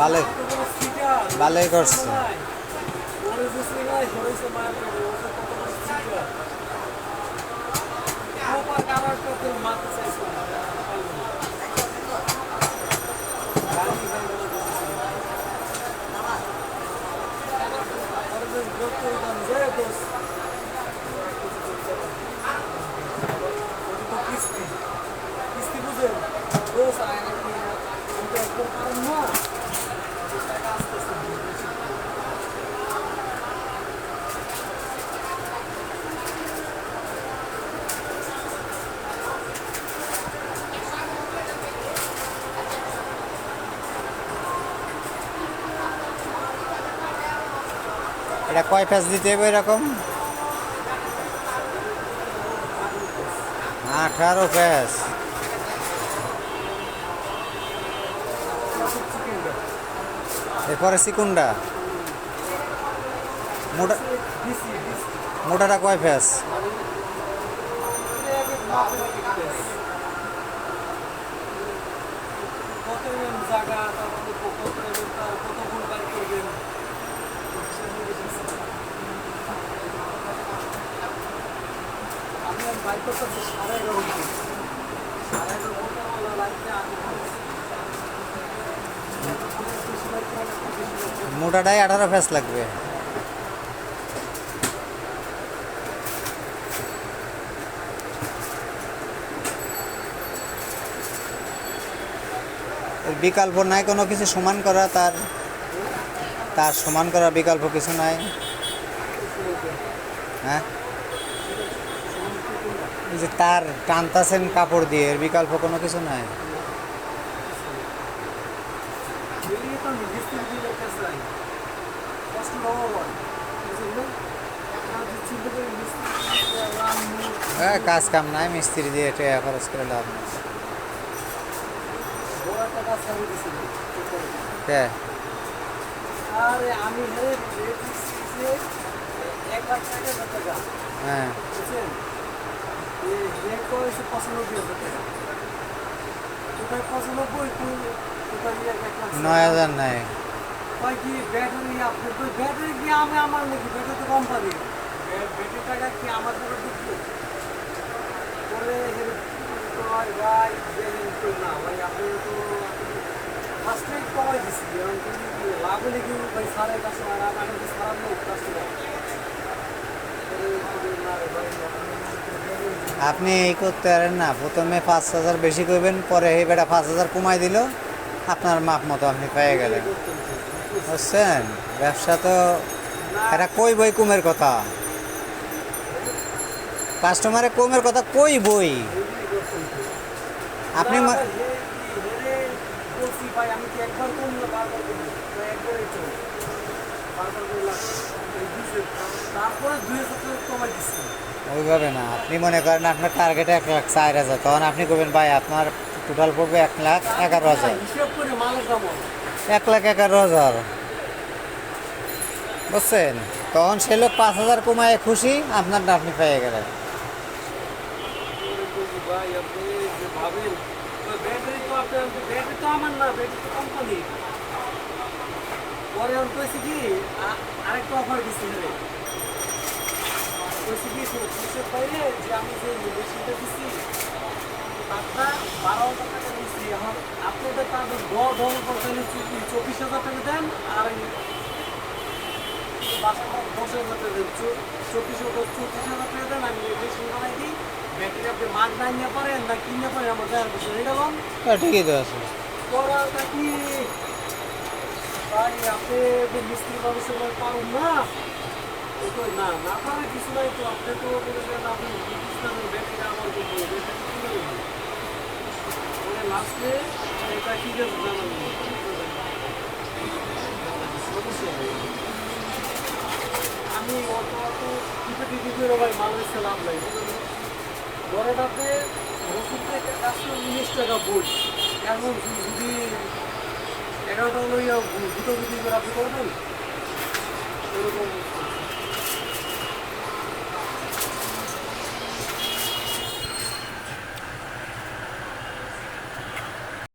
ভালোই ভালোই করছে। এটা কয় প্যাচ দিতে হবে এরকম? 18 প্যাচ। এরপরে চিকুনটা মোটা, মোটাটা কয় প্যাচ? মোটাটাই 18 প্যাচ লাগবে। এর বিকল্প নাই কোনো কিছু সমান করা? তার তার সমান করার বিকল্প কিছু নাই? হ্যাঁ, এই যে তার টানতাছেন কাপড় দিয়ে, এর বিকল্প কোনো কিছু নাই? হ্যাঁ, কাজ কাম নাই, মিস্ত্রি দিয়ে টাকা খরচ করে লাভ নেই। হ্যাঁ, হ্যাঁ, 9,000 নাই। ব্যাটারি কি আমি আমার নাকি ব্যাটারি তো কোম্পানি ব্যাটারি টাকা কি আমার করে ঢুকবে করে ভাই না ভাই আপনি তো ফার্স্ট টাইম কমাই দিচ্ছি লাভ হলে কি ভাই সারের কাস্টমার আমার কি সারার লোক কাস্টমার আপনি এই করতে পারেন না, প্রথমে 5,000 বেশি করবেন, পরে এই বেটা 5,000 কমাই দিল, আপনার মাপ মতো আপনি পেয়ে গেলেন। বুঝছেন, ব্যবসা তো এটা কই বই কমের কথা, কাস্টমারে কমের কথা কই বই। আপনি ভাই আমি কি একবার কমলে বারবার করবো একবারই চলবে বারবার করে তারপরে 2,000 কমাই দিচ্ছি ওইভাবে না, আপনি মনে করেন আপনার টার্গেট 1,04,000, তখন আপনি করবেন ভাই আপনার টোটাল পড়বে 1,11,000, হিসাব করে মালের দাম 1,11,000। বুঝছেন, তখন সে লোক 5,000 কমায় খুশি, আপনারটা আপনি পেয়ে গেলেন। ভাই আপনি যে ভাবেন ব্যাটারি তো আপনার ব্যাটারি তো আমার না, ব্যাটারি তো কোম্পানি। পরে আমি কইছি কি আরেকটা অফার দিচ্ছি রে কইছি কি হিসেব পাইলে যে আমি যে মেশিনটা দিচ্ছি তারটা 12,000 টাকা দিচ্ছি। এখন আপনাদের তাদের ধর করতে 24,000 টাকা দেন আর বাসাটা 10,000 টাকা দেন, 24,000 টাকা দেন, আমি মেশিন বানাই দিই। ব্যাটারি আপনি মাছ না নিয়ে পারেন না কিনে পারেন আমার দেওয়ার কিছু এটা বল ঠিকই তো আছে। করাটা কি ভাই আপনি মিস্ত্রি মানুষের পারুন না না না পারে কিছু নাই তো আপনি তো বলেছেন আপনি ব্যাটারি আমার বলে লাস্টে এটা ঠিক আছে জানান আমি অত অত টিপে করে ভাই মানুষের লাভ নাই বড়টাতে রসুন থেকে 119 টাকা বই এখন যদি 11টা লইয়া দুটো যদি আপনি করবেন এরকম